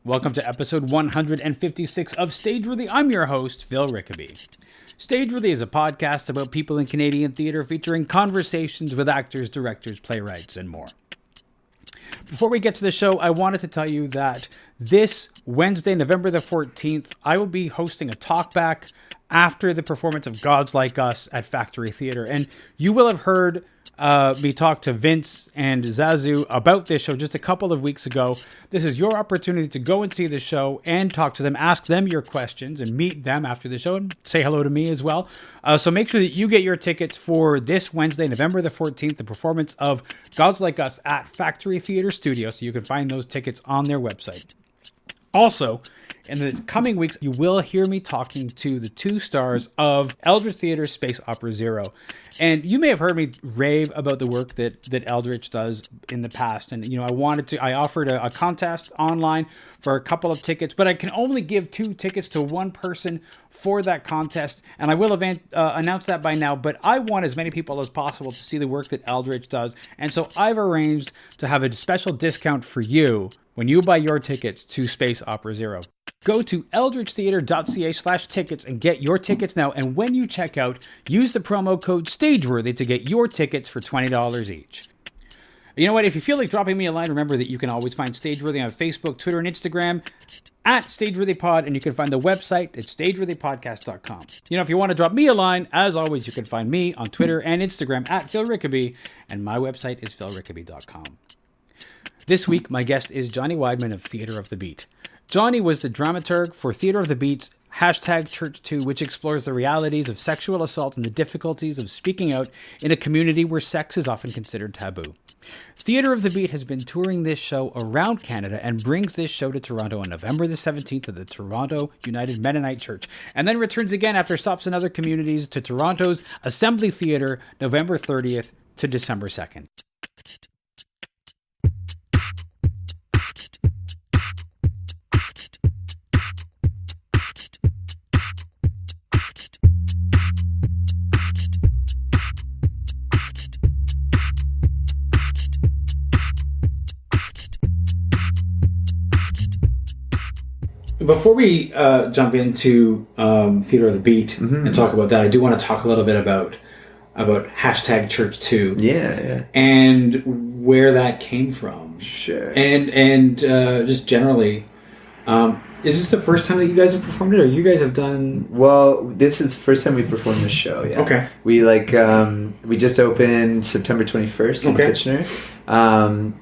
Welcome to episode 156 of Stageworthy. I'm your host, Phil Rickaby. Stageworthy is a podcast about people in Canadian theatre featuring conversations with actors, directors, playwrights, and more. Before we get to the show, I wanted to tell you that this Wednesday, November the 14th, I will be hosting a talkback after the performance of Gods Like Us at Factory Theatre. And you will have heard me talk to Vince and Zazu about this show just a couple of weeks ago. This is your opportunity to go and see the show and talk to them, ask them your questions, and meet them after the show and say hello to me as well. So make sure that you get your tickets for this Wednesday, November the 14th, the performance of Gods Like Us at Factory Theatre Studio. So you can find those tickets on their website. Also, in the coming weeks, you will hear me talking to the two stars of Eldritch Theater's Space Opera Zero. And you may have heard me rave about the work that Eldritch does in the past. And, I offered a contest online for a couple of tickets, but I can only give 2 tickets to one person for that contest. And I will announce that by now, but I want as many people as possible to see the work that Eldritch does. And so I've arranged to have a special discount for you when you buy your tickets to Space Opera Zero. Go to eldritchtheater.ca/tickets and get your tickets now. And when you check out, use the promo code STAGEWORTHY to get your tickets for $20 each. You know what? If you feel like dropping me a line, remember that you can always find Stageworthy on Facebook, Twitter, and Instagram at StageworthyPod, and you can find the website at stageworthypodcast.com. If you want to drop me a line, as always, you can find me on Twitter and Instagram at Phil Rickaby, and my website is philrickaby.com. This week, my guest is Johnny Wideman of Theatre of the Beat. Johnny was the dramaturg for Theatre of the Beat's #Church2, which explores the realities of sexual assault and the difficulties of speaking out in a community where sex is often considered taboo. Theatre of the Beat has been touring this show around Canada and brings this show to Toronto on November the 17th at the Toronto United Mennonite Church, and then returns again after stops in other communities to Toronto's Assembly Theatre November 30th to December 2nd. Before we jump into Theatre of the Beat and talk about that, I do want to talk a little bit about #Church2. Yeah. And where that came from. Sure. And just generally, is this the first time that you guys have performed it, or you guys have done? Well, this is the first time we performed this show. Yeah. Okay. We we just opened September 21st in Kitchener,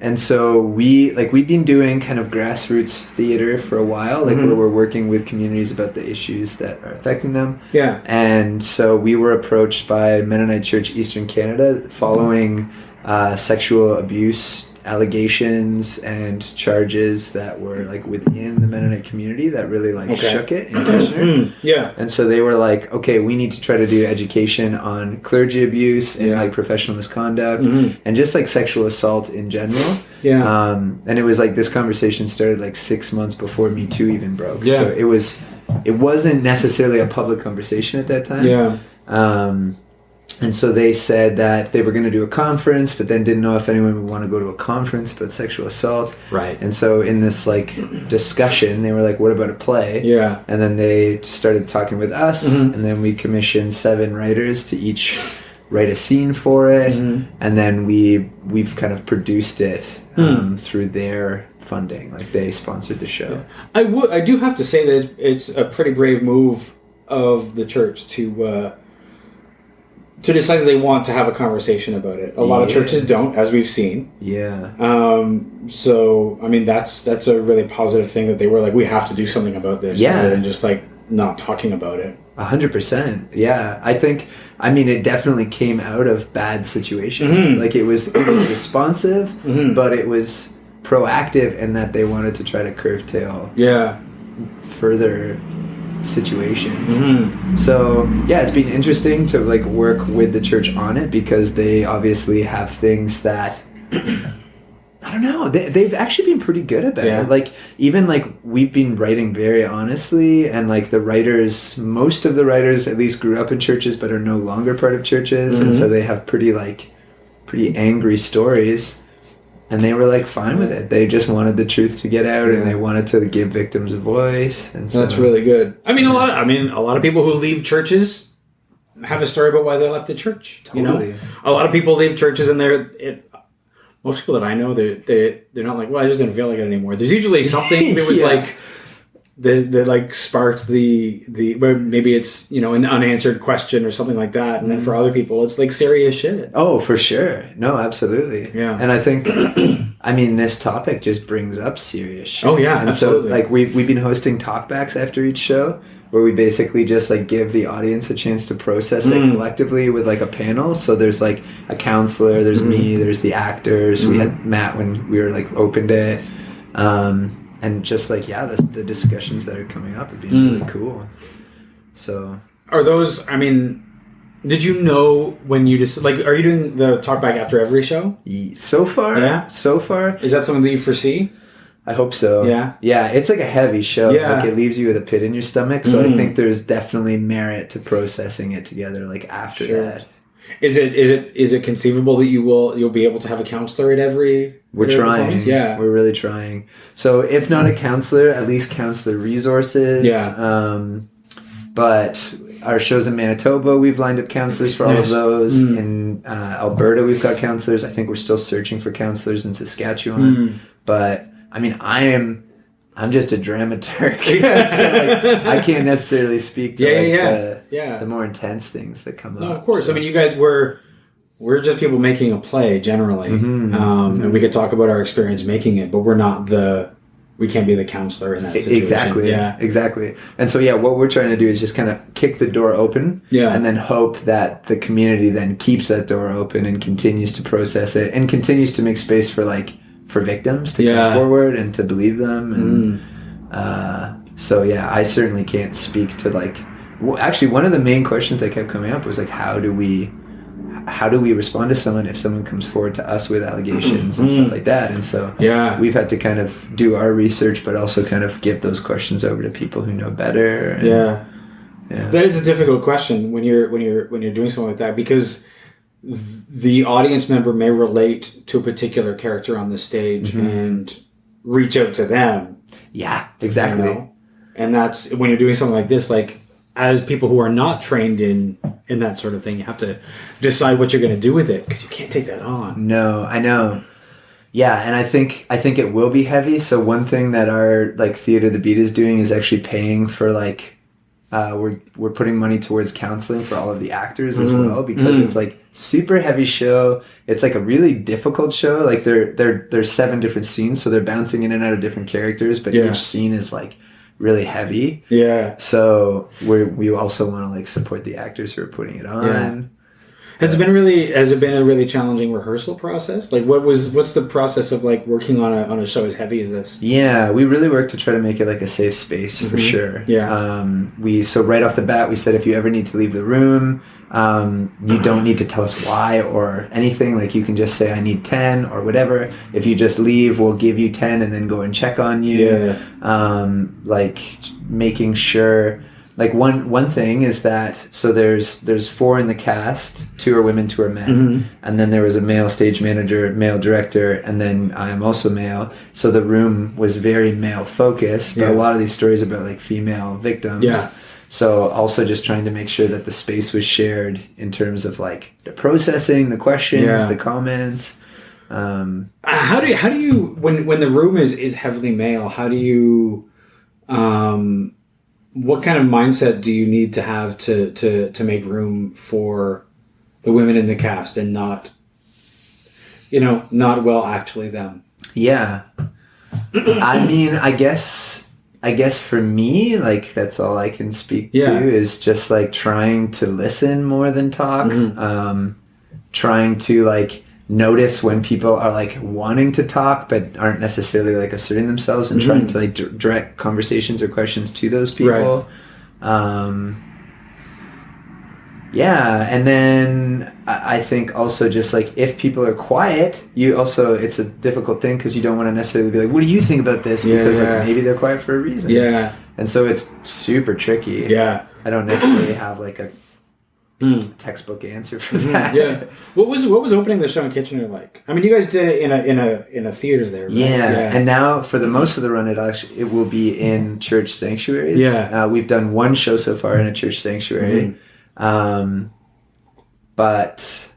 and so we've been doing kind of grassroots theater for a while, where we're working with communities about the issues that are affecting them. Yeah. And so we were approached by Mennonite Church Eastern Canada following sexual abuse allegations and charges that were within the Mennonite community that really shook it in Kitchener. Yeah. And so they were like, okay, we need to try to do education on clergy abuse and professional misconduct and just sexual assault in general. Yeah. And it was this conversation started 6 months before Me Too even broke. Yeah. So it wasn't necessarily a public conversation at that time. Yeah. And so they said that they were going to do a conference, but then didn't know if anyone would want to go to a conference about sexual assault. Right. And so in this discussion, they were like, what about a play? Yeah. And then they started talking with us, and then we commissioned 7 writers to each write a scene for it. And then we've kind of produced it through their funding. They sponsored the show. Yeah. I do have to say that it's a pretty brave move of the church to decide that they want to have a conversation about it. A lot of churches don't, as we've seen. Yeah. So, I mean, that's a really positive thing that they were we have to do something about this rather than just not talking about it. 100%. Yeah. It definitely came out of bad situations. It was responsive, but it was proactive in that they wanted to try to curtail further situations. So it's been interesting to work with the church on it, because they obviously have things that I don't know, they've actually been pretty good about it. Even we've been writing very honestly, and the writers, most of the writers at least grew up in churches but are no longer part of churches, and so they have pretty angry stories. and they were like fine with it. They just wanted the truth to get out, and they wanted to give victims a voice. And so that's really good. I mean, a lot of people who leave churches have a story about why they left the church. Totally. You know, a lot of people leave churches, and most people that I know, they're not like, well, I just didn't feel like it anymore. There's usually something that was like that like sparked the where maybe it's, you know, an unanswered question or something like that, and then for other people it's like serious shit. Oh, for sure. No, absolutely. Yeah. And I think I mean, this topic just brings up serious shit. Oh yeah, and absolutely. So like we've been hosting talkbacks after each show, where we basically just like give the audience a chance to process it collectively with like a panel. So there's like a counselor, there's me, there's the actors. We had Matt when we were like opened it, and just like the discussions that are coming up are being really cool. So are those? I mean, did you know when you just like? Are you doing the talkback after every show? So far, Is that something that you foresee? I hope so. Yeah, it's like a heavy show. Yeah. Like it leaves you with a pit in your stomach. So I think there's definitely merit to processing it together. Like after that, is it conceivable that you'll be able to have a counselor at every? We're trying. Yeah, we're really trying. So if not a counselor, at least counselor resources. Yeah. But our shows in Manitoba, we've lined up counselors for all of those. In Alberta, we've got counselors. I think we're still searching for counselors in Saskatchewan. But I mean, I'm just a dramaturg. So like, I can't necessarily speak to the more intense things that come up. No, of course. So. I mean, you guys we're just people making a play generally, and we could talk about our experience making it, but we can't be the counselor in that situation. Exactly. And so what we're trying to do is just kind of kick the door open, and then hope that the community then keeps that door open and continues to process it and continues to make space for victims to come forward and to believe them. And I certainly can't speak to actually one of the main questions that kept coming up was like, how do we respond to someone if someone comes forward to us with allegations and stuff like that? And so we've had to kind of do our research, but also kind of give those questions over to people who know better. And, that is a difficult question when you're doing something like that, because the audience member may relate to a particular character on the stage and reach out to them. Yeah, exactly. You know? And that's when you're doing something like this, like as people who are not trained in that sort of thing, you have to decide what you're going to do with it, because you can't take that on. No, I know. Yeah, and I think it will be heavy. So one thing that our Theater the Beat is doing is actually paying for we're putting money towards counseling for all of the actors as well, because it's like super heavy show. It's like a really difficult show. Like there's 7 different scenes, so they're bouncing in and out of different characters, but each scene is like really heavy. Yeah. So we also want to support the actors who are putting it on. Yeah. Has it been a really challenging rehearsal process? What's the process of working on a show as heavy as this? Yeah, we really worked to try to make it a safe space for sure. Yeah. So right off the bat we said, if you ever need to leave the room, you don't need to tell us why or anything. You can just say, I need 10 or whatever. If you just leave, we'll give you 10 and then go and check on you. Yeah. Making sure. One thing is that, so there's 4 in the cast, 2 are women, 2 are men, and then there was a male stage manager, male director, and then I am also male. So the room was very male focused, but a lot of these stories are about female victims. Yeah. So also just trying to make sure that the space was shared in terms of the processing, the questions, the comments. How do you when the room is heavily male? How do you what kind of mindset do you need to have to make room for the women in the cast and not actually them? Yeah. I mean, I guess for me, that's all I can speak to is just trying to listen more than talk. Trying to notice when people are wanting to talk but aren't necessarily asserting themselves, and trying to direct conversations or questions to those people. Right. And then I think also just if people are quiet, it's a difficult thing because you don't want to necessarily be what do you think about this, because maybe they're quiet for a reason. Yeah. And so it's super tricky. Yeah. I don't necessarily have textbook answer for that. Yeah. What was opening the show in Kitchener like? I mean, you guys did it in a theater there, right? Yeah. And now for the most of the run, it will be in church sanctuaries. Yeah. We've done one show so far in a church sanctuary. But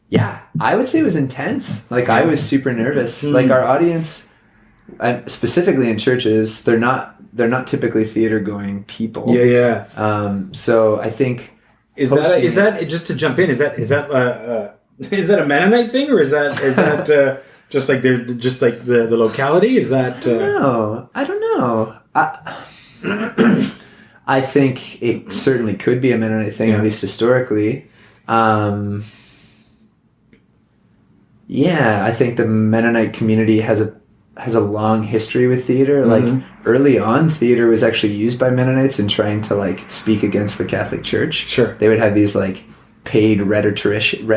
yeah, I would say it was intense. Like I was super nervous. Like our audience, specifically in churches, they're not typically theater going people. Yeah. So I think is that just to jump in? Is that a Mennonite thing, or is that just like the locality? Is that I don't know. I think it certainly could be a Mennonite thing, at least historically. I think the Mennonite community has a long history with theater. Like early on, theater was actually used by Mennonites in trying to like speak against the Catholic Church. Sure. They would have these like paid rhetorician.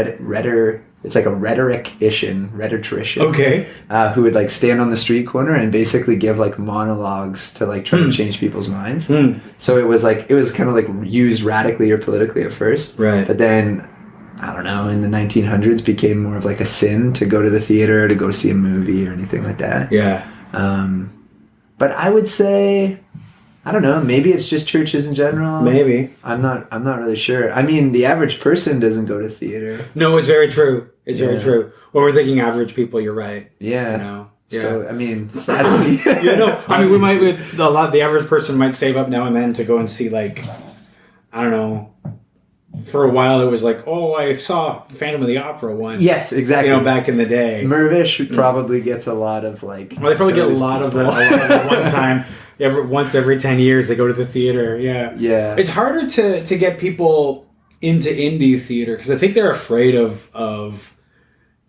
It's like a rhetorician. Okay. Who would like stand on the street corner and basically give like monologues to like try to change people's minds. So it was kind of like used radically or politically at first. Right. But then, I don't know, in the 1900s became more of like a sin to go to the theater, to go see a movie or anything like that. Yeah. But I would say, I don't know, maybe it's just churches in general. Maybe. I'm not really sure. I mean, the average person doesn't go to theater. No, it's very true. It's very true. When we're thinking average people, you're right. Yeah. You know? Yeah. So, I mean, sadly. the average person might save up now and then to go and see, like, I don't know, for a while it was like, oh, I saw Phantom of the Opera once. Yes, exactly. You know, back in the day. Mervish probably gets a lot of like... Well, they probably get a lot of the one time. Once every 10 years they go to the theater. Yeah. Yeah. It's harder to get people into indie theater because I think they're afraid of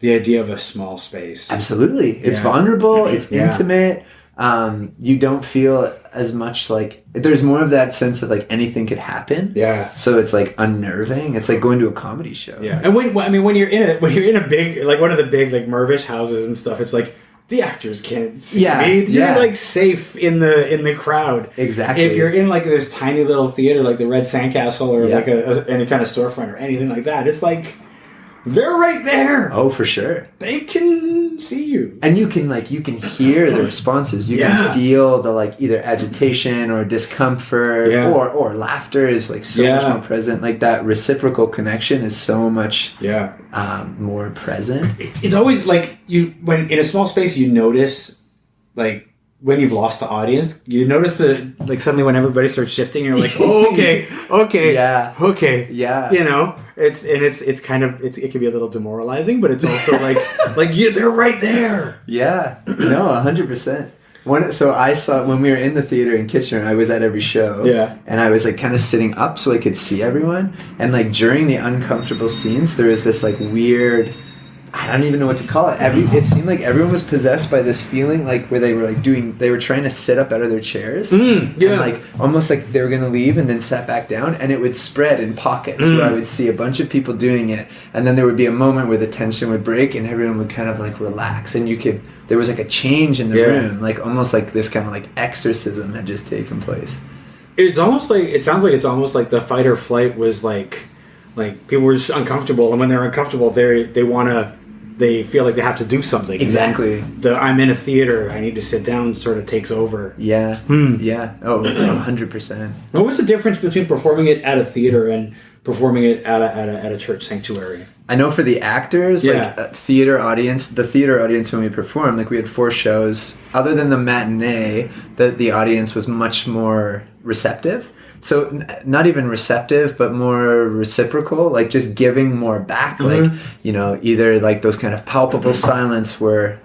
the idea of a small space. Absolutely. It's vulnerable. It's intimate. You don't feel as much like... There's more of that sense of like anything could happen. Yeah. So it's like unnerving. It's like going to a comedy show. Yeah. And when you're in a big, like one of the big like Mervish houses and stuff, it's like the actors can't see me. You're like safe in the crowd. Exactly. If you're in like this tiny little theater like the Red Sandcastle or like any kind of storefront or anything like that, it's like they're right there. Oh, for sure. They can see you. And you can hear the responses. You can feel the like either agitation or discomfort or laughter is like so much more present. Like that reciprocal connection is so much more present. It's always like when in a small space you notice like when you've lost the audience, you notice like suddenly when everybody starts shifting, you're like, oh, okay, you know, it's kind of it can be a little demoralizing, but it's also like they're right there. Yeah, no, 100%. So I saw when we were in the theater in Kitchener, I was at every show. Yeah, and I was like kind of sitting up so I could see everyone, and like during the uncomfortable scenes, there was this like weird. I don't even know what to call it. It seemed like everyone was possessed by this feeling, like where they were trying to sit up out of their chairs, and like almost like they were gonna leave, and then sat back down, and it would spread in pockets where I would see a bunch of people doing it, and then there would be a moment where the tension would break, and everyone would kind of like relax, and there was like a change in the room, like almost like this kind of like exorcism had just taken place. It sounds like it's almost like the fight or flight was like people were just uncomfortable, and when they're uncomfortable, they feel like they have to do something. Exactly. I'm in a theater, I need to sit down sort of takes over. Yeah. Yeah. Oh, 100%. Well, what's the difference between performing it at a theater and performing it at a church sanctuary? I know for the actors, like the theater audience when we performed, like we had 4 shows. Other than the matinee, the audience was much more receptive. So not even receptive, but more reciprocal, like just giving more back. Like, you know, either like those kind of palpable silence were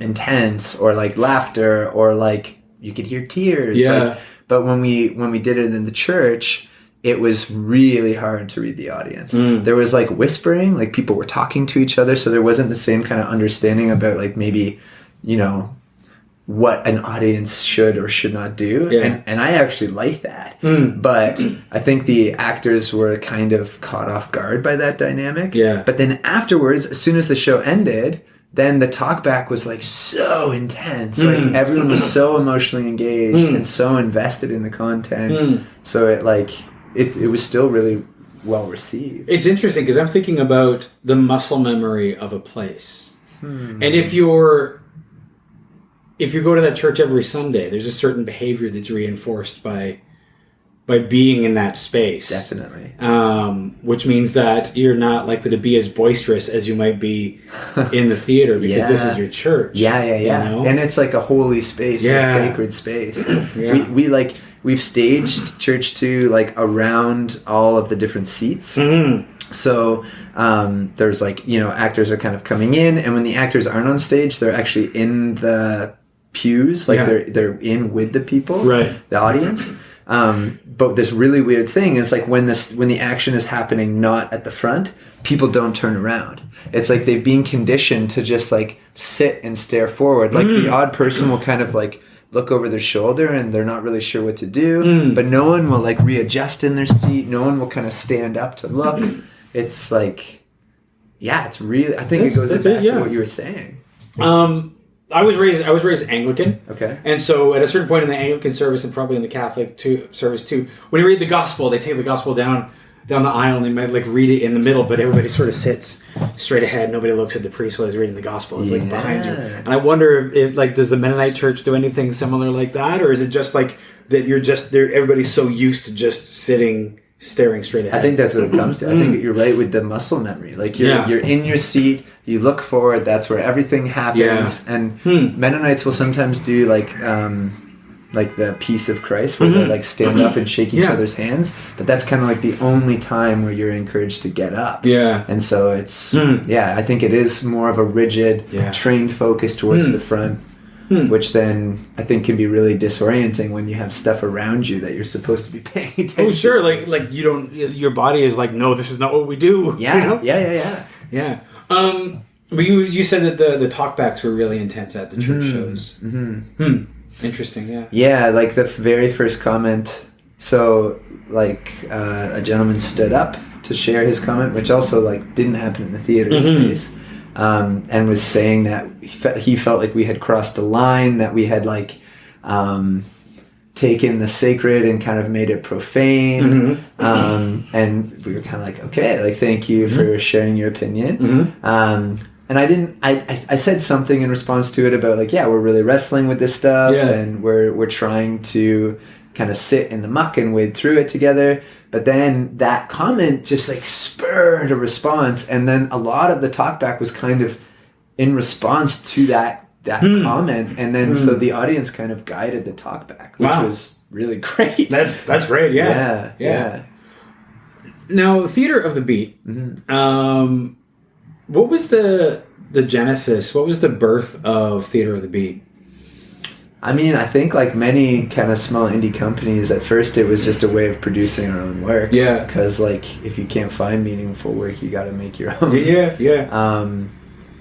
intense, or like laughter, or like you could hear tears. Yeah. Like, but when we did it in the church, it was really hard to read the audience. There was like whispering, like people were talking to each other. So there wasn't the same kind of understanding about like maybe, you know, what an audience should or should not do. Yeah. And I actually like that. But I think the actors were kind of caught off guard by that dynamic. Yeah. But then afterwards, as soon as the show ended, then the talkback was like so intense. Like everyone was so emotionally engaged and so invested in the content. So it was still really, well received. It's interesting because I'm thinking about the muscle memory of a place. And if you go to that church every Sunday, there's a certain behavior that's reinforced by being in that space. Definitely. Which means that you're not likely to be as boisterous as you might be in the theater because this is your church. Yeah. You know? And it's like a holy space, a sacred space. We've staged church too, like around all of the different seats. So there's like, actors are kind of coming in, and when the actors aren't on stage, they're actually in the pews, like they're in with the people, the audience. But this really weird thing is like when the action is happening not at the front, people don't turn around. It's like they've been conditioned to just like sit and stare forward. Like the odd person will kind of like look over their shoulder and they're not really sure what to do, but no one will like readjust in their seat. No one will kind of stand up to look. It's like, it's really, I think it goes back to what you were saying. I was raised Anglican. Okay. And so at a certain point in the Anglican service and probably in the Catholic service too, when you read the gospel, they take the gospel down the aisle and they might like read it in the middle, but everybody sort of sits straight ahead. Nobody looks at the priest while he's reading the gospel. It's like behind you. And I wonder if like, does the Mennonite church do anything similar like that? Or is it just like that you're just there? Everybody's so used to just staring straight ahead. I think that's what it comes to. I think you're right with the muscle memory. Like you're in your seat, you look forward, that's where everything happens. And Mennonites will sometimes do like the peace of Christ where they like stand up and shake each other's hands, but that's kind of like the only time where you're encouraged to get up. And so it's I think it is more of a rigid trained focus towards the front. Which then I think can be really disorienting when you have stuff around you that you're supposed to be paying attention. Oh, sure. Like you don't. Your body is like, no, this is not what we do. Yeah, you know? Yeah. But you said that the talkbacks were really intense at the church shows. Interesting. Yeah. Yeah, like the very first comment. So like a gentleman stood up to share his comment, which also like didn't happen in the theater space. And was saying that he felt like we had crossed a line, that we had like taken the sacred and kind of made it profane. And we were kind of like, okay, like thank you for sharing your opinion. And I said something in response to it about like, we're really wrestling with this stuff and we're trying to kind of sit in the muck and wade through it together. But then that comment just like spurred a response, and then a lot of the talkback was kind of in response to that comment, and then so the audience kind of guided the talkback, which was really great. That's great. Yeah. Now, Theater of the Beat. What was the genesis? What was the birth of Theater of the Beat? I mean, I think like many kind of small indie companies, at first it was just a way of producing our own work. Yeah. Because like if you can't find meaningful work, you got to make your own. Yeah.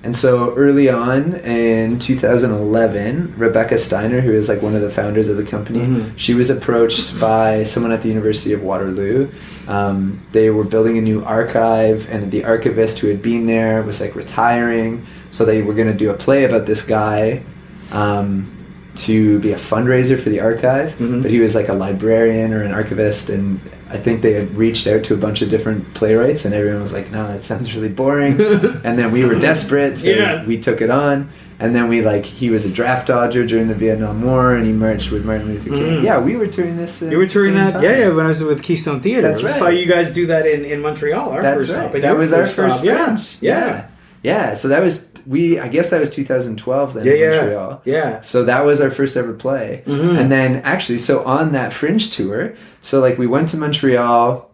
And so early on in 2011, Rebecca Steiner, who is like one of the founders of the company, she was approached by someone at the University of Waterloo. They were building a new archive, and the archivist who had been there was like retiring. So they were going to do a play about this guy. To be a fundraiser for the archive, but he was like a librarian or an archivist, and I think they had reached out to a bunch of different playwrights, and everyone was like, no, that sounds really boring. And then we were desperate, so we took it on, and then he was a draft dodger during the Vietnam War, and he marched with Martin Luther King. Yeah, we were touring this. You were touring that? time. Yeah, when I was with Keystone Theatre. That's right. I saw you guys do that in Montreal, our first stop. That was our first French. Yeah, so that was I guess that was 2012 then in Montreal. Yeah. So that was our first ever play. And then actually, so on that Fringe tour, so like we went to Montreal,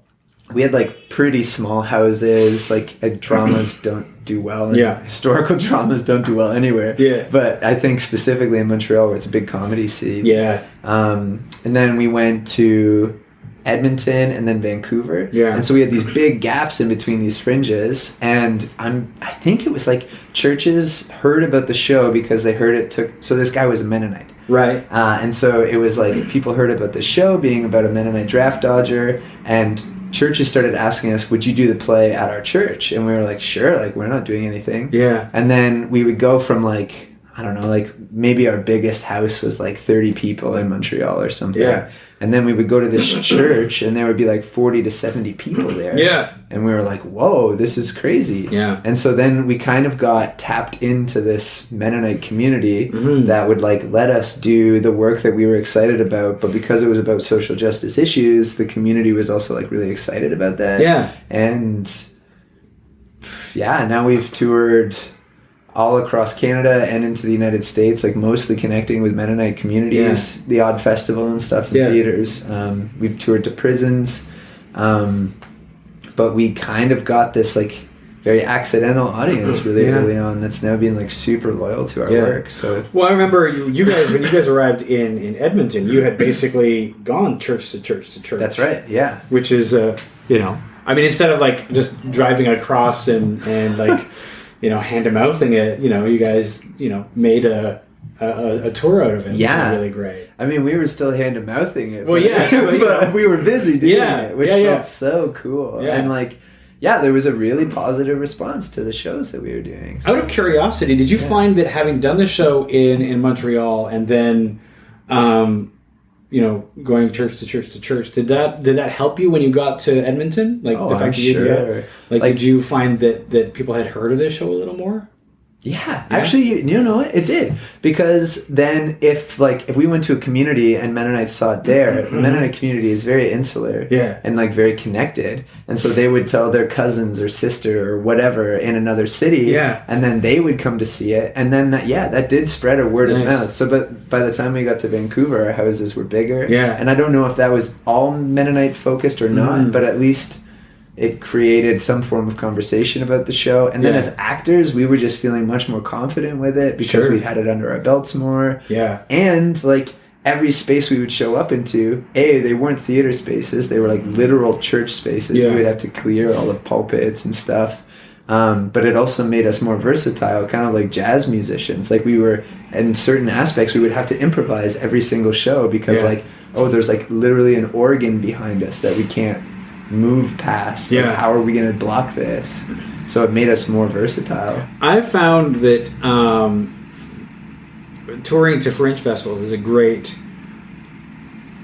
we had like pretty small houses, like dramas don't do well. Historical dramas don't do well anywhere. Yeah. But I think specifically in Montreal, where it's a big comedy scene. Yeah. And then we went to Edmonton and then Vancouver. Yeah. And so we had these big gaps in between these fringes, and I think it was like churches heard about the show because they heard so this guy was a Mennonite. Right. And so it was like people heard about the show being about a Mennonite draft dodger, and churches started asking us, would you do the play at our church? And we were like, sure, like we're not doing anything. Yeah. And then we would go from like, I don't know, like maybe our biggest house was like 30 people in Montreal or something. Yeah. And then we would go to this church, and there would be like 40 to 70 people there. Yeah. And we were like, whoa, this is crazy. Yeah. And so then we kind of got tapped into this Mennonite community that would like let us do the work that we were excited about. But because it was about social justice issues, the community was also like really excited about that. Yeah. And yeah, now we've toured all across Canada and into the United States, like mostly connecting with Mennonite communities, the odd festival and stuff in theaters. We've toured to prisons, but we kind of got this like very accidental audience really early on that's now being like super loyal to our work. So well, I remember you guys when you guys arrived in Edmonton, you had basically gone church to church to church. That's right, yeah. Which is you know, I mean, instead of like just driving across and like you know, hand-to-mouthing it, you know, you guys, you know, made a tour out of it. Yeah. Which is really great. I mean, we were still hand-to-mouthing it. Well, but we were busy doing it, which yeah. felt so cool. Yeah. And like, yeah, there was a really positive response to the shows that we were doing. So. Out of curiosity, did you find that having done the show in Montreal and then, you know, going church to church to church, did that help you when you got to Edmonton? Like the fact I'm that you sure. like, did you find that people had heard of this show a little more? Yeah, actually, you know what? It did. Because then if we went to a community and Mennonites saw it there, the Mennonite community is very insular and like very connected. And so they would tell their cousins or sister or whatever in another city and then they would come to see it. And then that did spread a word of mouth. So but by the time we got to Vancouver, our houses were bigger. Yeah. And I don't know if that was all Mennonite focused or not, but at least it created some form of conversation about the show. And then as actors, we were just feeling much more confident with it because we had it under our belts more. Yeah. And like every space we would show up into, they weren't theater spaces. They were like literal church spaces. Yeah. We would have to clear all the pulpits and stuff. But it also made us more versatile, kind of like jazz musicians. Like we were, in certain aspects, we would have to improvise every single show because like, there's like literally an organ behind us that we can't move past. Like, how are we going to block this? So it made us more versatile. I found that touring to fringe festivals is a great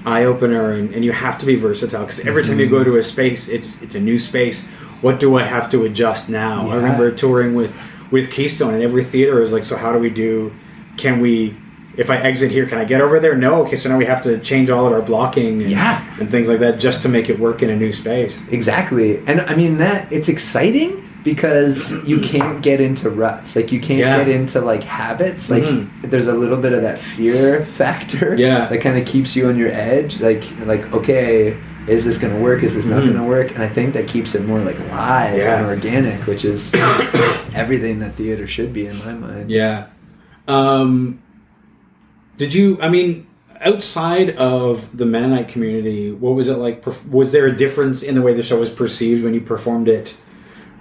eye-opener, and you have to be versatile because every time you go to a space, it's a new space. What do I have to adjust now? I remember touring with Keystone, and every theater is like, so how do we do, if I exit here, can I get over there? No. Okay, so now we have to change all of our blocking and things like that just to make it work in a new space. Exactly. And I mean, it's exciting because you can't get into ruts. Like, you can't get into, like, habits. Like, there's a little bit of that fear factor that kind of keeps you on your edge. Like okay, is this going to work? Is this not going to work? And I think that keeps it more, like, live and organic, which is everything that theater should be in my mind. Yeah. Did you, I mean, outside of the Mennonite community, what was it like? Was there a difference in the way the show was perceived when you performed it,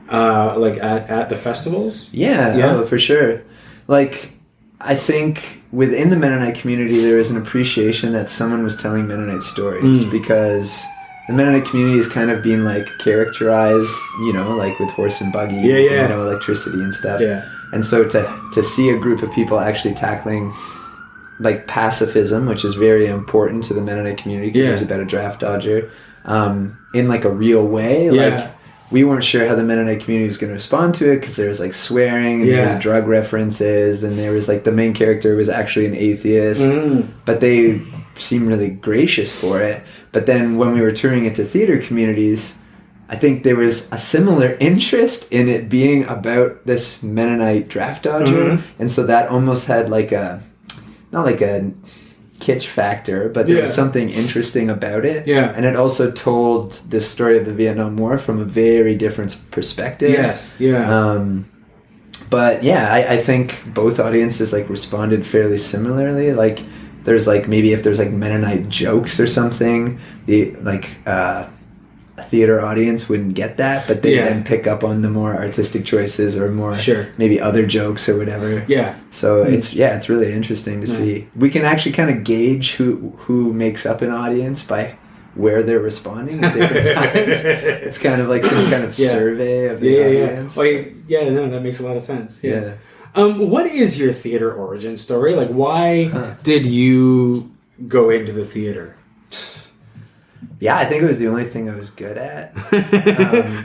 like at the festivals? Yeah, for sure. Like, I think within the Mennonite community, there was an appreciation that someone was telling Mennonite stories because the Mennonite community is kind of being like characterized, you know, like with horse and buggies and no electricity and stuff. Yeah. And so to see a group of people actually tackling like pacifism, which is very important to the Mennonite community because it was about a draft dodger, in like a real way. Like, we weren't sure how the Mennonite community was going to respond to it because there was like swearing and there was drug references and there was like the main character was actually an atheist, but they seemed really gracious for it. But then when we were touring it to theater communities, I think there was a similar interest in it being about this Mennonite draft dodger, and so that almost had like not like a kitsch factor, but there was something interesting about it. Yeah. And it also told the story of the Vietnam War from a very different perspective. Yes. Yeah. But yeah, I think both audiences like responded fairly similarly. Like there's like, maybe if there's like Mennonite jokes or something, a theater audience wouldn't get that, but they then pick up on the more artistic choices or more maybe other jokes or whatever. Yeah. So it's really interesting to see. We can actually kind of gauge who makes up an audience by where they're responding at different times. It's kind of like some kind of survey of the audience. No, that makes a lot of sense. Yeah. What is your theater origin story? Like, why did you go into the theater? Yeah, I think it was the only thing I was good at.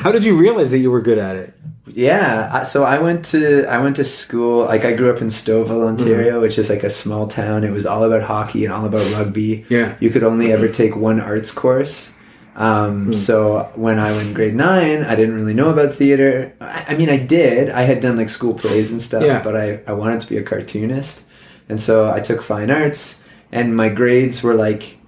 How did you realize that you were good at it? Yeah, so I went to school. Like I grew up in Stouffville, Ontario, which is like a small town. It was all about hockey and all about rugby. Yeah, you could only ever take one arts course. So when I was in grade 9, I didn't really know about theater. I mean, I did. I had done like school plays and stuff, but I wanted to be a cartoonist, and so I took fine arts, and my grades were like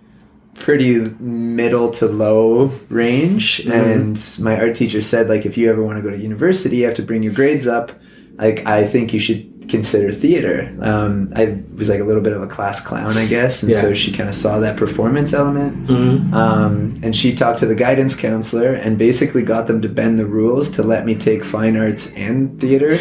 pretty middle to low range, and my art teacher said, like, if you ever want to go to university, you have to bring your grades up. Like, I think you should consider theater. I was like a little bit of a class clown, I guess, and so she kind of saw that performance element, and she talked to the guidance counselor and basically got them to bend the rules to let me take fine arts and theater.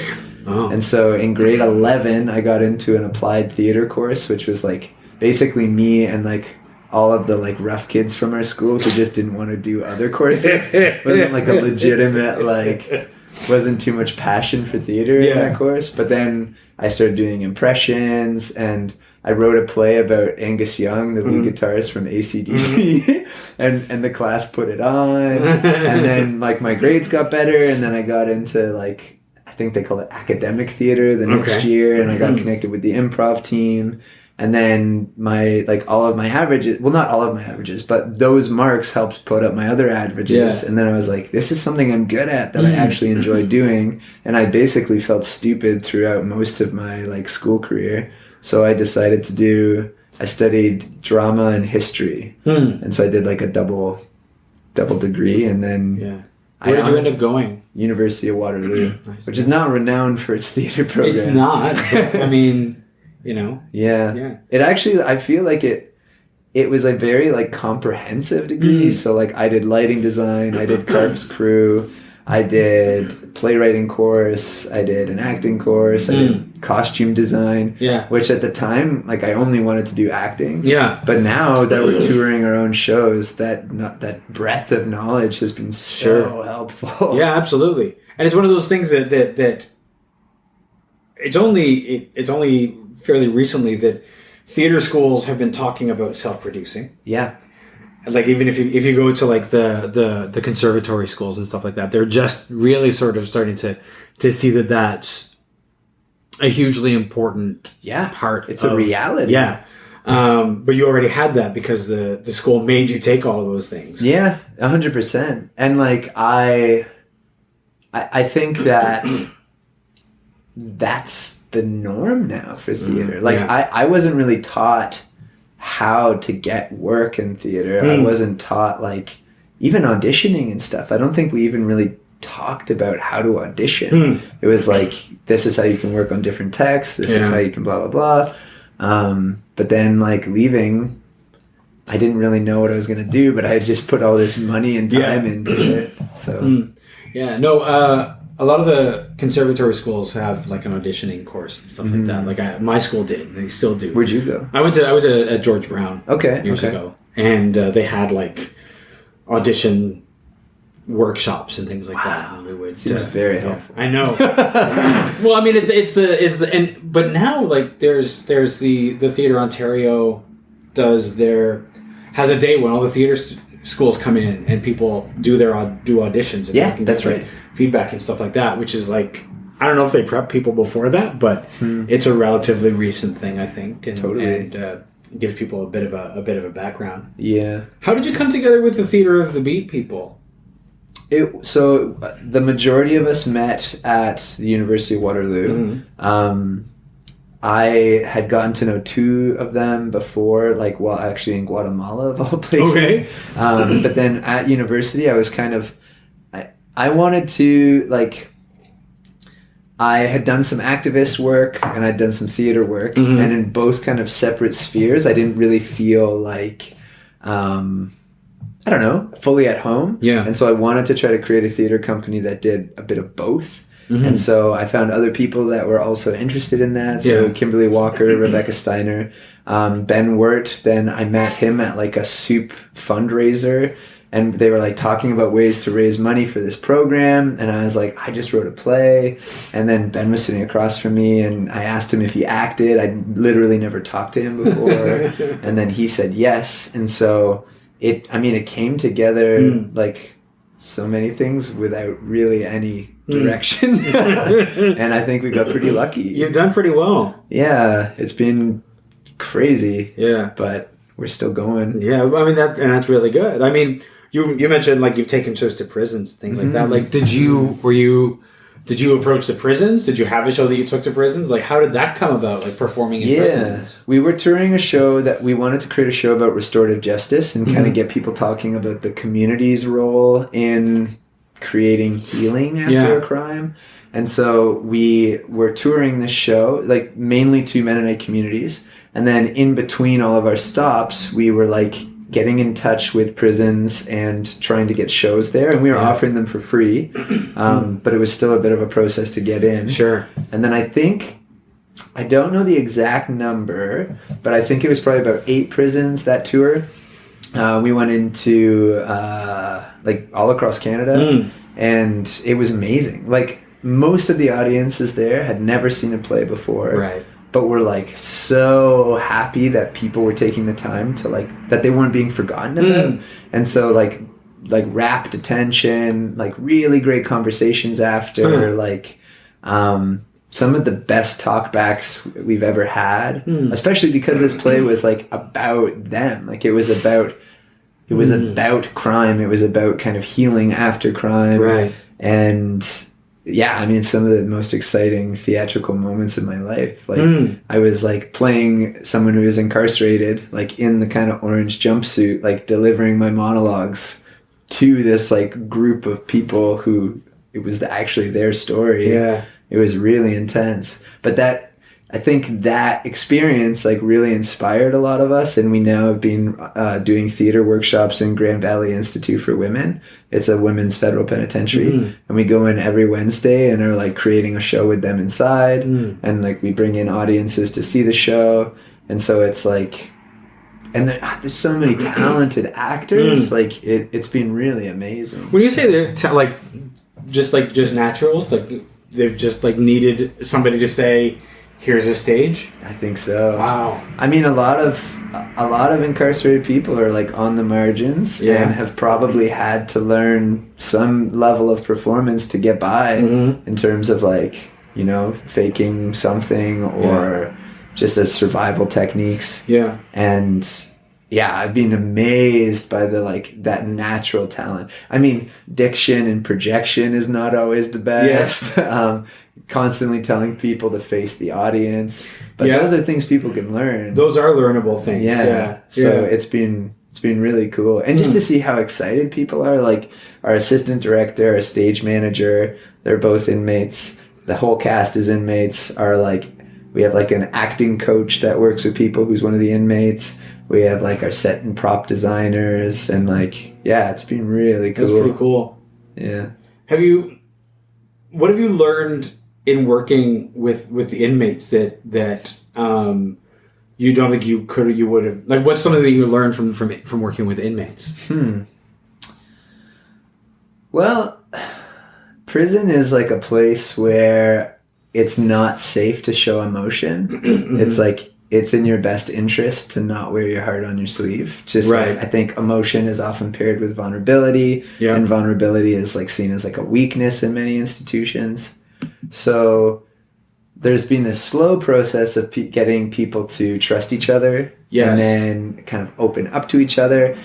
And so in grade 11 I got into an applied theater course, which was like basically me and like all of the like rough kids from our school who just didn't want to do other courses. Wasn't like a legitimate, like, wasn't too much passion for theater in that course. But then I started doing impressions, and I wrote a play about Angus Young, the lead guitarist from AC/DC, and the class put it on, and then like my grades got better, and then I got into like, I think they call it academic theater the next year, and I got connected with the improv team. And then my, like, all of my averages, well, not all of my averages, but those marks helped put up my other averages. And then I was like, this is something I'm good at that I actually enjoy doing. And I basically felt stupid throughout most of my, like, school career. So I decided I studied drama and history. And so I did, like, a double degree. And then where did you end up going? University of Waterloo, which is not renowned for its theater program. It's not, but, I mean... You know? Yeah. It actually, I feel like it was a very like comprehensive degree. So like I did lighting design, I did Carp's crew, I did playwriting course, I did an acting course, I did costume design. Which at the time, like I only wanted to do acting. But now that we're touring our own shows, that breadth of knowledge has been so helpful. Yeah, absolutely. And it's one of those things that it's only fairly recently that theater schools have been talking about self-producing. Like even if you go to like the conservatory schools and stuff like that, they're just really sort of starting to see that that's a hugely important part. It's a reality. But you already had that because the school made you take all of those things. 100%. And like I think that that's the norm now for theater. Like I wasn't really taught how to get work in theater. I wasn't taught like even auditioning and stuff. I don't think we even really talked about how to audition. It was like, this is how you can work on different texts. This is how you can blah, blah, blah. But then like leaving, I didn't really know what I was going to do, but I had just put all this money and time into it. So a lot of the conservatory schools have like an auditioning course and stuff like that. Like my school did, and they still do. Where'd you go? I was at George Brown years ago, and they had like audition workshops and things like that. And we would seems very helpful. I know. Well, I mean, but now like there's the Theatre Ontario has a day when all the theater schools come in and people do auditions. And that's right. Feedback and stuff like that, which is like, I don't know if they prep people before that, but it's a relatively recent thing, I think, and gives people a bit of a background. How did you come together with the Theatre of the Beat people? So the majority of us met at the University of Waterloo. I had gotten to know 2 of them before, like, well, actually in Guatemala of all places. But then at university, I was kind of, I wanted to, like, I had done some activist work and I'd done some theater work, and in both kind of separate spheres, I didn't really feel like, I don't know, fully at home. And so I wanted to try to create a theater company that did a bit of both. And so I found other people that were also interested in that. So Kimberly Walker, Rebecca Steiner, Ben Wirt. Then I met him at like a soup fundraiser, and they were like talking about ways to raise money for this program. And I was like, I just wrote a play. And then Ben was sitting across from me, and I asked him if he acted. I'd literally never talked to him before. And then he said yes. And so it came together like so many things without really any direction. And I think we got pretty lucky. You've done pretty well. Yeah, it's been crazy. Yeah. But we're still going. Yeah, I mean, that's really good. I mean, you mentioned, like, you've taken shows to prisons, things like that. Like, did you approach the prisons? Did you have a show that you took to prisons? Like, how did that come about, like, performing in prisons? We were touring a show that we wanted to create a show about restorative justice and kind of get people talking about the community's role in creating healing after a crime. And so we were touring this show, like, mainly to Mennonite communities. And then in between all of our stops, we were, like, getting in touch with prisons and trying to get shows there. And we were offering them for free. But it was still a bit of a process to get in. Sure. And then I don't know the exact number, but I think it was probably about 8 prisons that tour. We went into, like, all across Canada. And it was amazing. Like, most of the audiences there had never seen a play before. Right. But we're, like, so happy that people were taking the time to, like, that they weren't being forgotten about. And so, like rapt attention, like, really great conversations after, like, some of the best talkbacks we've ever had, especially because this play was, like, about them. Like, it was about crime. It was about kind of healing after crime. Right. And yeah, I mean, some of the most exciting theatrical moments in my life. Like, I was, like, playing someone who was incarcerated, like, in the kind of orange jumpsuit, like, delivering my monologues to this, like, group of people who it was actually their story. Yeah. It was really intense. But I think that experience, like, really inspired a lot of us. And we now have been doing theater workshops in Grand Valley Institute for Women. It's a women's federal penitentiary. And we go in every Wednesday and are, like, creating a show with them inside. And, like, we bring in audiences to see the show. And so it's, like... And there's so many talented actors. Like, it's been really amazing. When you say they're, just naturals, like, they've just, like, needed somebody to say... Here's a stage? I think so. Wow. I mean, a lot of incarcerated people are, like, on the margins and have probably had to learn some level of performance to get by in terms of, like, you know, faking something or just as survival techniques. Yeah. And yeah, I've been amazed by that natural talent. I mean, diction and projection is not always the best. Yes. Constantly telling people to face the audience, but those are things people can learn. Those are learnable things. So it's been really cool, and just to see how excited people are. Like, our assistant director, our stage manager, they're both inmates. The whole cast is inmates. We have, like, an acting coach that works with people who's one of the inmates. We have, like, our set and prop designers, and, like, it's been really cool. That's pretty cool. Yeah. What have you learned in working with the inmates that you don't think you would have, like, what's something that you learned from working with inmates? Well, prison is, like, a place where it's not safe to show emotion. It's like, it's in your best interest to not wear your heart on your sleeve. Just right. I think emotion is often paired with vulnerability, and vulnerability is, like, seen as, like, a weakness in many institutions. So there's been this slow process of getting people to trust each other, and then kind of open up to each other.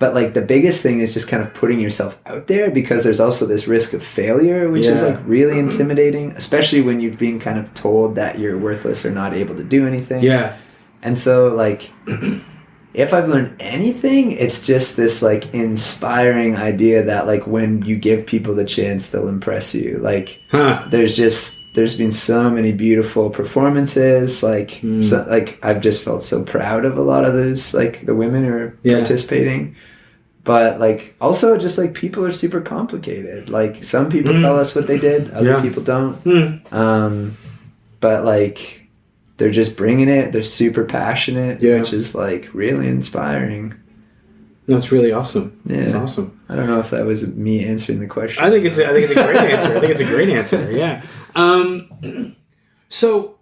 But, like, the biggest thing is just kind of putting yourself out there, because there's also this risk of failure, which is, like, really intimidating, especially when you've been kind of told that you're worthless or not able to do anything. Yeah. And so, like, if I've learned anything, it's just this, like, inspiring idea that, like, when you give people the chance, they'll impress you. Like, there's been so many beautiful performances. Like, I've just felt so proud of a lot of those, like, the women who are participating. But, like, also just, like, people are super complicated. Like, some people tell us what they did, other people don't. But, like, they're just bringing it. They're super passionate, which is, like, really inspiring. That's really awesome. Yeah. That's awesome. I don't know if that was me answering the question. I think it's a great answer. I think it's a great answer. Yeah. So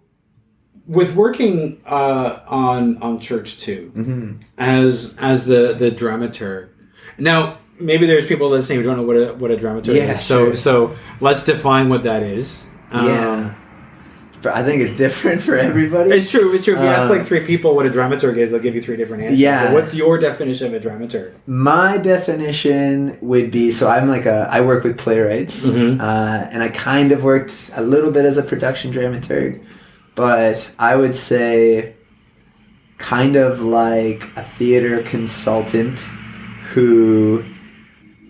with working on Church 2 Mm-hmm. as the dramaturg. Now, maybe there's people listening who don't know what a dramaturg is. So let's define what that is. Yeah. I think it's different for everybody. It's true. If you ask like 3 people what a dramaturg is, they'll give you 3 different answers. Yeah. But what's your definition of a dramaturg? My definition would be, so I work with playwrights, Mm-hmm. and I kind of worked a little bit as a production dramaturg, but I would say kind of like a theater consultant who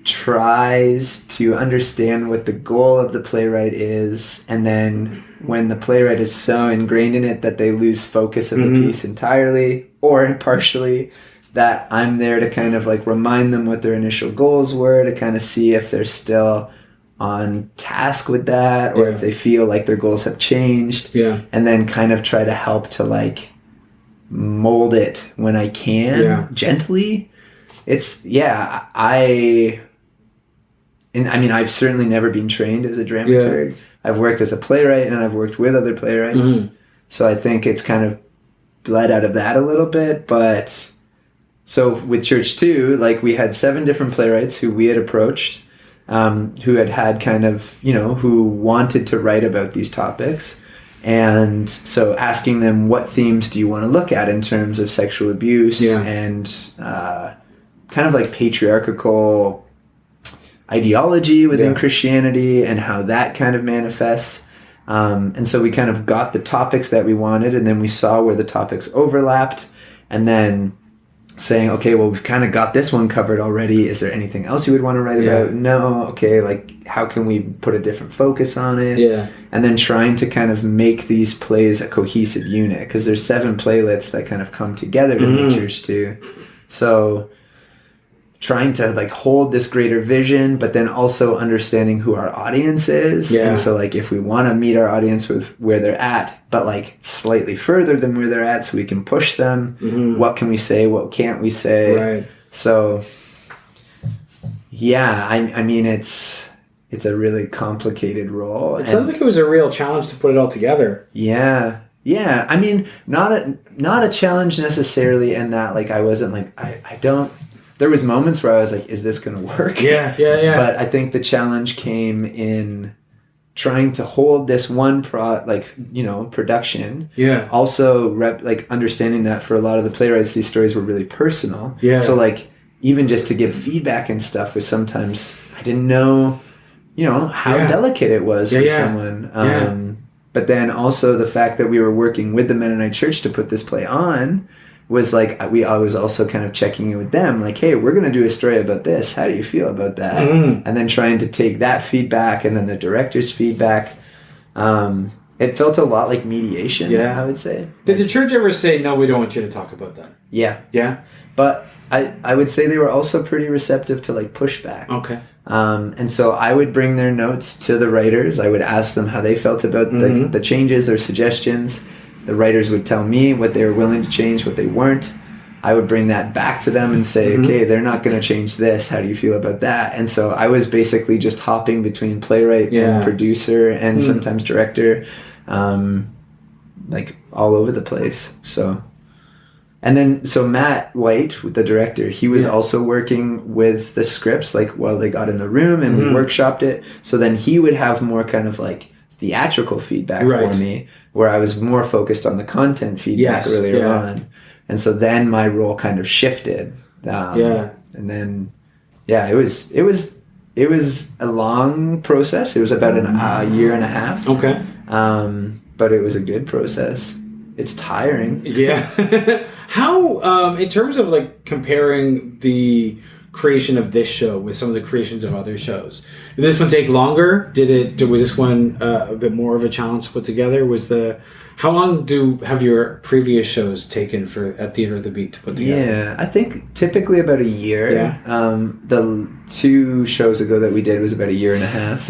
tries to understand what the goal of the playwright is, and then when the playwright is so ingrained in it that they lose focus of the piece entirely or partially, that I'm there to kind of like remind them what their initial goals were, to kind of see if they're still on task with that, or if they feel like their goals have changed, and then kind of try to help to like mold it when I can, gently. It's I've certainly never been trained as a dramaturg. I've worked as a playwright and I've worked with other playwrights. So I think it's kind of bled out of that a little bit. But so with Church 2, like we had 7 different playwrights who we had approached, who had kind of, who wanted to write about these topics. And so asking them, what themes do you want to look at in terms of sexual abuse and kind of like patriarchal ideology within Christianity and how that kind of manifests. And so we kind of got the topics that we wanted, and then we saw where the topics overlapped, and then saying, okay, well, we've kind of got this one covered already. Is there anything else you would want to write about? No. Okay, like how can we put a different focus on it? And then trying to kind of make these plays a cohesive unit, because there's 7 playlets that kind of come together to make Church 2. So trying to like hold this greater vision, but then also understanding who our audience is. And so like if we want to meet our audience with where they're at, but like slightly further than where they're at so we can push them, what can we say, what can't we say? So I mean it's a really complicated role. It sounds like it was a real challenge to put it all together. Yeah, I mean not a challenge necessarily in that like I wasn't like I don't. There was moments where I was like, is this going to work? But I think the challenge came in trying to hold this one production. Also understanding that for a lot of the playwrights, these stories were really personal. So like even just to give feedback and stuff was sometimes, I didn't know, how delicate it was for someone. But then also the fact that we were working with the Mennonite Church to put this play on was like, I was also kind of checking in with them, like, hey, we're going to do a story about this. How do you feel about that? And then trying to take that feedback and then the director's feedback. It felt a lot like mediation, I would say. Did the church ever say, no, we don't want you to talk about that? Yeah. But I would say they were also pretty receptive to like pushback. Okay. And so I would bring their notes to the writers. I would ask them how they felt about the changes or suggestions. The writers would tell me what they were willing to change, what they weren't. I would bring that back to them and say, okay, they're not going to change this. How do you feel about that? And so I was basically just hopping between playwright and producer and sometimes director, like all over the place. So Matt White, the director, he was also working with the scripts, like while they got in the room and we workshopped it. So then he would have more kind of like theatrical feedback for me, where I was more focused on the content feedback earlier on. And so then my role kind of shifted. And then, it was a long process. It was about a year and a half. Okay. But it was a good process. It's tiring. How, in terms of like comparing the creation of this show with some of the creations of other shows, did this one take longer? Was this one a bit more of a challenge to put together? How long have your previous shows taken at Theatre of the Beat to put together? I think typically about a year. The 2 shows ago that we did was about a year and a half.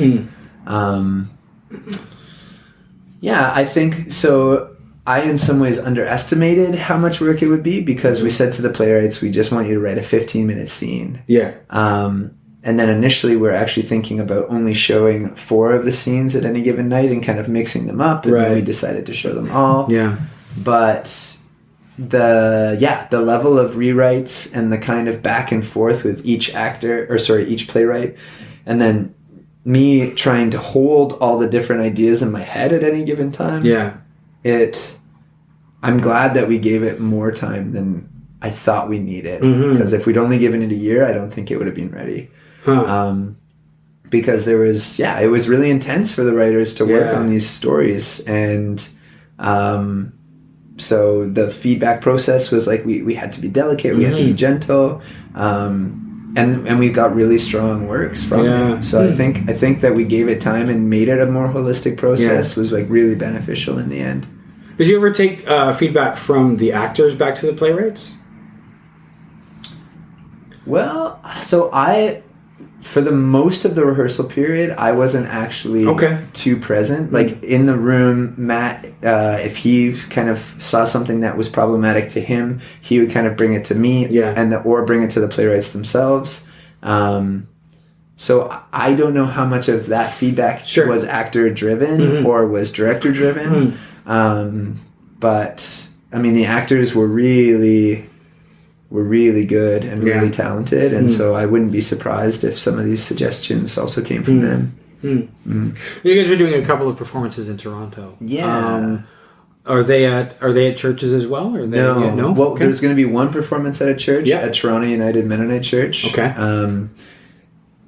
I think so. I, in some ways, underestimated how much work it would be, because we said to the playwrights, we just want you to write a 15-minute scene. And then initially we're actually thinking about only showing 4 of the scenes at any given night and kind of mixing them up. And then we decided to show them all. but the level of rewrites and the kind of back and forth with each playwright, and then me trying to hold all the different ideas in my head at any given time. Yeah. I'm glad that we gave it more time than I thought we needed, because if we'd only given it a year, I don't think it would have been ready. Because it was really intense for the writers to work on these stories, and so the feedback process was like we had to be delicate, we had to be gentle, and we got really strong works from it. So I think that we gave it time and made it a more holistic process was like really beneficial in the end. Did you ever take feedback from the actors back to the playwrights? Well, so for the most of the rehearsal period, I wasn't actually too present. Like in the room, Matt, if he kind of saw something that was problematic to him, he would kind of bring it to me, or bring it to the playwrights themselves. So I don't know how much of that feedback was actor driven or was director driven. But I mean, the actors were really good and really talented, and so I wouldn't be surprised if some of these suggestions also came from them. You guys are doing a couple of performances in Toronto. Are they at churches as well? Or no? Well, there's going to be one performance at a church, at Toronto United Mennonite Church.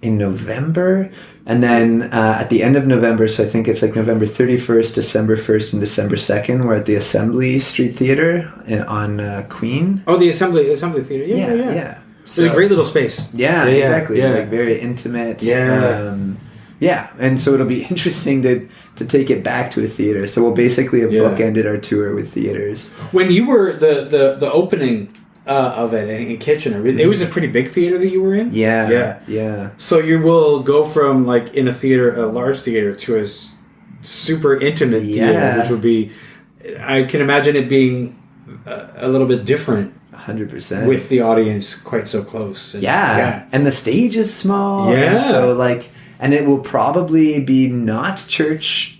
In November, and then at the end of November, so I think it's like November 31st, December 1st, and December 2nd, we're at the Assembly Street Theatre on Queen. Oh, the Assembly Theatre. Yeah. So, it's a great little space. Exactly. Like very intimate. And so it'll be interesting to take it back to a theater. So we'll basically have bookended our tour with theaters. When you were the opening of it in Kitchener, it was a pretty big theater that you were in. Yeah. So you will go from like in a large theater, to a super intimate theater, which would be, I can imagine it being a little bit different. 100%. With the audience quite so close. And the stage is small. And so and it will probably be not church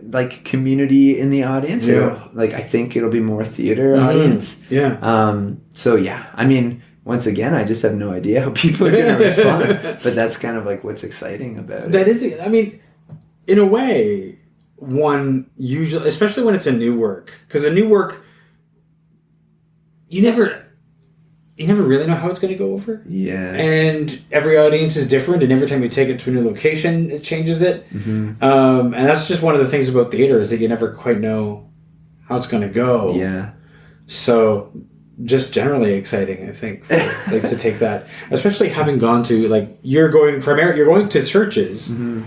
like community in the audience. I think it'll be more theater audience. I mean, once again, I just have no idea how people are going to respond, but that's kind of like what's exciting about it. That is, I mean, in a way, one usually, especially when it's a new work, because a new work, you never really know how it's going to go over. And every audience is different, and every time you take it to a new location, it changes it. And that's just one of the things about theater, is that you never quite know how it's going to go. So just generally exciting, I think, for, to take that, especially having gone to you're going to churches and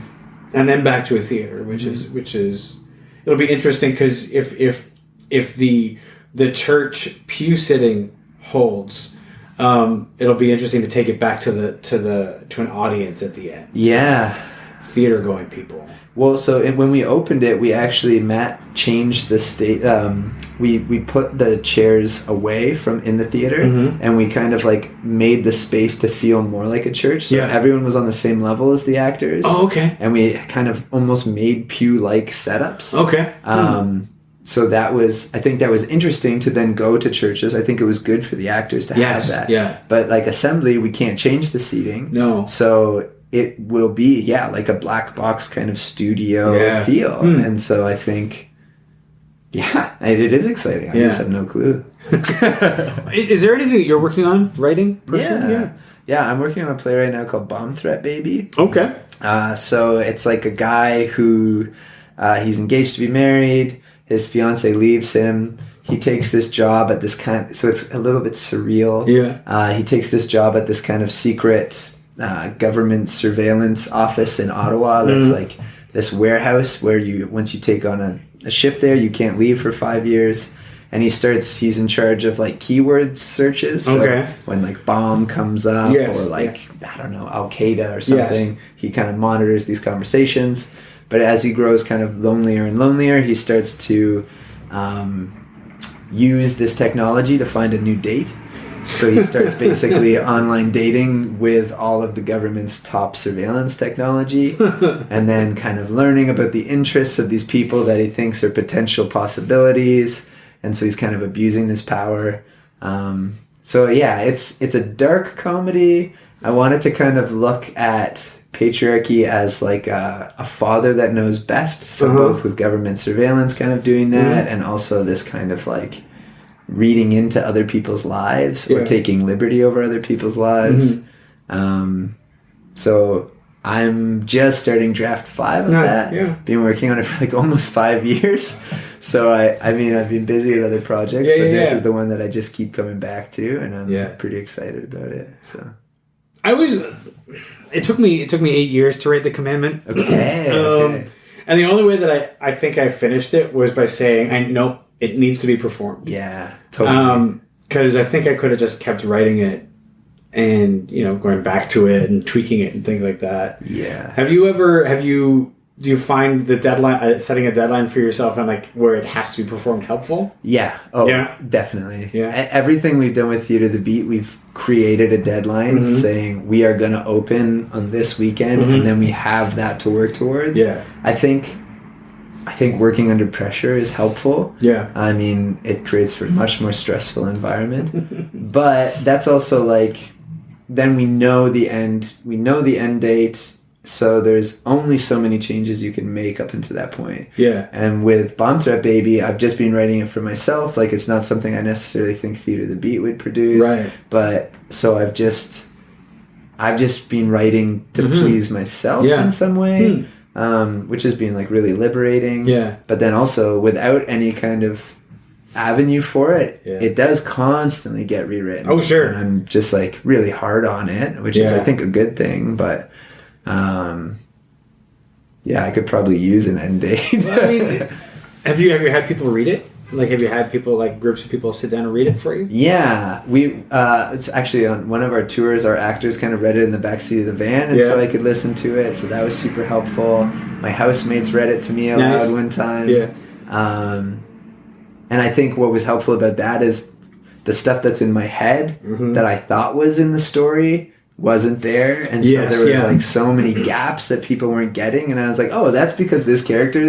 then back to a theater, which is it'll be interesting, because if the church pew sitting holds, it'll be interesting to take it back to an audience at the end. Theater going people. Well, so when we opened it, Matt changed the state. We put the chairs away from in the theater, and we kind of made the space to feel more like a church. So everyone was on the same level as the actors. And we kind of almost made pew-like setups. So I think that was interesting to then go to churches. I think it was good for the actors to have that. But Assembly, we can't change the seating. So it will be, like a black box kind of studio feel. And so I think, it is exciting. I just have no clue. Is there anything that you're working on writing personally? I'm working on a play right now called Bomb Threat Baby. So it's like a guy who, he's engaged to be married. His fiance leaves him. He takes this job at this so it's a little bit surreal. He takes this job at this kind of secret government surveillance office in Ottawa. That's like this warehouse where once you take on a shift there, you can't leave for 5 years. And he's in charge of keyword searches. So when bomb comes up or I don't know, Al Qaeda or something, he kind of monitors these conversations. But as he grows kind of lonelier and lonelier, he starts to use this technology to find a new date. So he starts basically online dating with all of the government's top surveillance technology, and then kind of learning about the interests of these people that he thinks are potential possibilities. and so he's kind of abusing this power. So yeah, it's a dark comedy. I wanted to kind of look at patriarchy as like a father that knows best. So both with government surveillance kind of doing that, and also this kind of like reading into other people's lives or taking liberty over other people's lives. So I'm just starting draft 5 of that. Yeah. Been working on it for like almost 5 years. So I mean, I've been busy with other projects, but this is the one that I just keep coming back to, and I'm pretty excited about it. So it took me 8 years to write The Commandment. Okay. And the only way that I think I finished it was by saying, nope, it needs to be performed. Yeah, totally. Because I think I could have just kept writing it and, going back to it and tweaking it and things like that. Yeah. Do you find the deadline, setting a deadline for yourself and like where it has to be performed helpful? Yeah. Oh, yeah. Definitely. Yeah. Everything we've done with Theatre the Beat, we've created a deadline saying we are going to open on this weekend, and then we have that to work towards. Yeah. I think working under pressure is helpful. Yeah. I mean, it creates for a much more stressful environment. But that's also like, then we know the end date. So there's only so many changes you can make up until that point. Yeah. And with Bomb Threat Baby, I've just been writing it for myself. Like, it's not something I necessarily think Theatre the Beat would produce. Right. But so I've just been writing to please myself in some way, which has been like really liberating. Yeah. But then also without any kind of avenue for it, it does constantly get rewritten. Oh, sure. And I'm just like really hard on it, which is I think a good thing. But I could probably use an end date. Well, I mean, have you ever had people read it? Like, have you had people, like groups of people sit down and read it for you? Yeah, we it's actually on one of our tours, our actors kind of read it in the backseat of the van, and so I could listen to it, so that was super helpful. My housemates read it to me out loud one time. Yeah. And I think what was helpful about that is the stuff that's in my head that I thought was in the story wasn't there, and so there was like so many gaps that people weren't getting, and I was like, oh, that's because this character,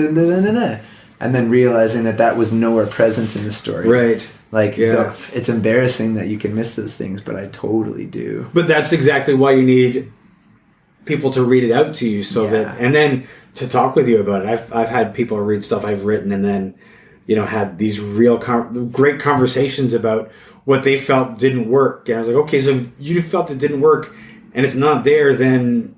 and then realizing that was nowhere present in the story. Right. Like, it's embarrassing that you can miss those things, but I totally do. But that's exactly why you need people to read it out to you, so that, and then to talk with you about it. I've had people read stuff I've written, and then had these real great conversations about what they felt didn't work. And I was like, okay, so if you felt it didn't work and it's not there, then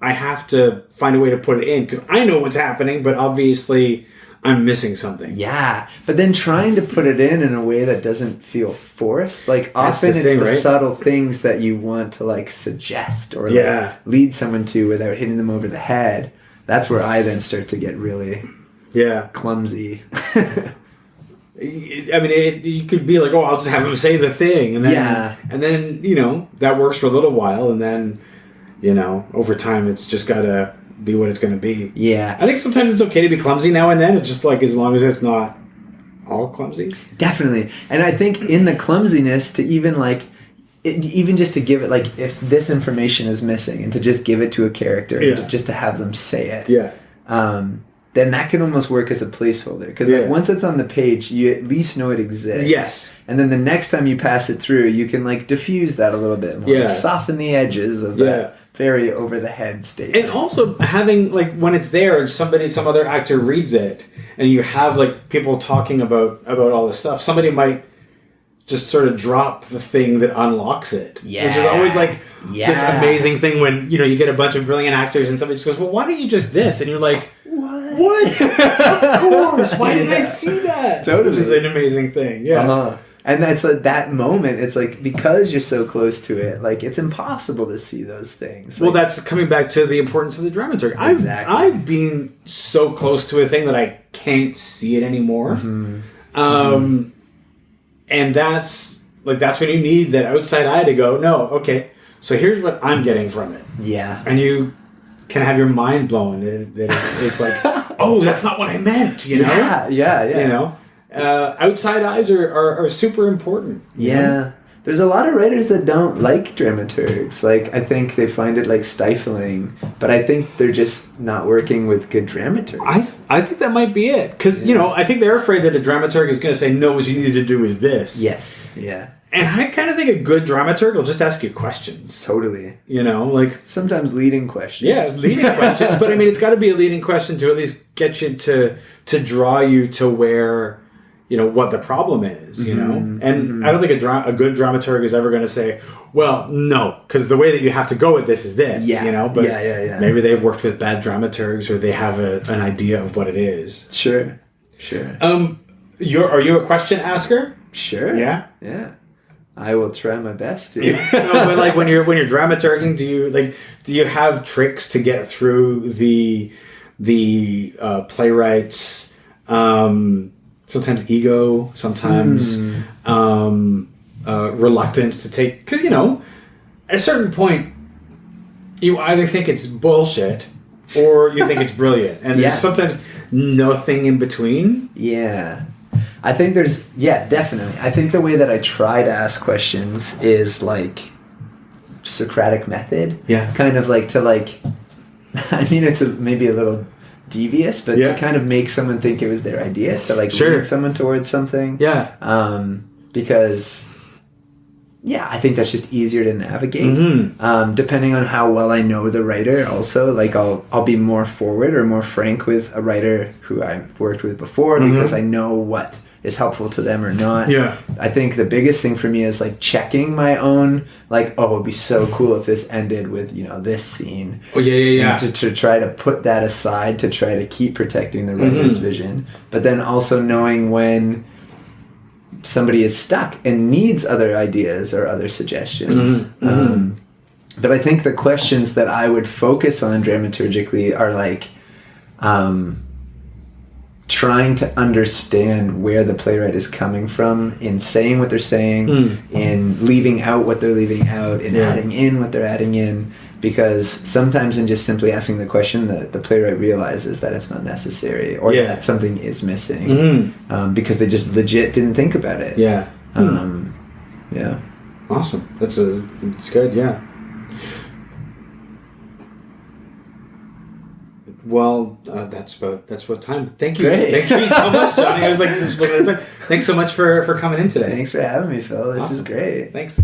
I have to find a way to put it in, because I know what's happening, but obviously I'm missing something. Yeah, but then trying to put it in a way that doesn't feel forced. Like, often it's the subtle things that you want to like suggest or like lead someone to without hitting them over the head. That's where I then start to get really clumsy. I mean, you could be like, oh, I'll just have him say the thing, and then that works for a little while, and then over time it's just gotta be what it's gonna be. Yeah, I think sometimes it's okay to be clumsy now and then. It's just like, as long as it's not all clumsy. Definitely, and I think in the clumsiness, to even just to give it, like, if this information is missing, and to just give it to a character, and just to have them say it. Yeah. Then that can almost work as a placeholder, because like, once it's on the page, you at least know it exists. Yes. And then the next time you pass it through, you can like diffuse that a little bit more, like, soften the edges of that very over the head statement. And also having, like, when it's there and some other actor reads it, and you have like people talking about all this stuff, somebody might just sort of drop the thing that unlocks it. Yeah. Which is always like this amazing thing when you get a bunch of brilliant actors and somebody just goes, well, why don't you just this? And you're like, What? Of course. Why didn't I see that? Totally. Which is an amazing thing. Yeah. And that's like that moment. It's like, because you're so close to it, like, it's impossible to see those things. Well, that's coming back to the importance of the dramaturg. I've been so close to a thing that I can't see it anymore. And that's when you need that outside eye to go, no, okay, so here's what I'm getting from it. Yeah. And you can have your mind blown that it's like, oh, that's not what I meant, Yeah. Outside eyes are super important. Yeah. there's a lot of writers that don't like dramaturgs. Like, I think they find it like stifling, but I think they're just not working with good dramaturgs. I think that might be it. Because, you know, I think they're afraid that a dramaturg is going to say, no, what you need to do is this. Yes. Yeah. And I kind of think a good dramaturg will just ask you questions. Totally. You know, like... Sometimes leading questions. Yeah, leading questions. But, I mean, it's got to be a leading question to at least get you to draw you to where... you know, what the problem is, you know? And I don't think a good dramaturg is ever going to say, well, no, because the way that you have to go with this is this, you know? But maybe they've worked with bad dramaturgs or they have an idea of what it is. Sure. Are you a question asker? Sure. Yeah? Yeah. I will try my best to. No, but like when you're dramaturging, do you have tricks to get through the playwright's sometimes ego, sometimes reluctance to take... Because, you know, at a certain point, you either think it's bullshit or you think it's brilliant. And there's sometimes nothing in between. Yeah. I think there's... Yeah, definitely. I think the way that I try to ask questions is, like, Socratic method. Yeah. Kind of like to, like... I mean, it's maybe a little... devious, but to kind of make someone think it was their idea, to like lead someone towards something. Yeah. Because I think that's just easier to navigate. Depending on how well I know the writer also, like I'll be more forward or more frank with a writer who I've worked with before because I know what is helpful to them or not. Yeah. I think the biggest thing for me is like checking my own, like, oh, it would be so cool if this ended with, you know, this scene. Oh, yeah. And to try to put that aside to try to keep protecting the writer's vision. But then also knowing when somebody is stuck and needs other ideas or other suggestions. But I think the questions that I would focus on dramaturgically are like... trying to understand where the playwright is coming from in saying what they're saying, in leaving out what they're leaving out, in adding in what they're adding in, because sometimes in just simply asking the question, the playwright realizes that it's not necessary or that something is missing because they just legit didn't think about it. Yeah. Awesome. It's good, yeah. Well, that's about time. Thank you. Great. Thank you so much, Johnny. I was like, just looking at the time. Thanks so much for coming in today. Thanks for having me, Phil. This is great. Thanks.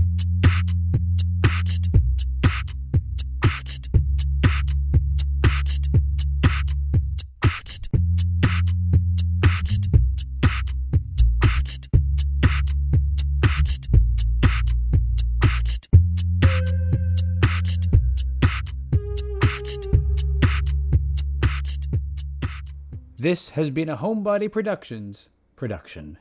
This has been a Homebody Productions production.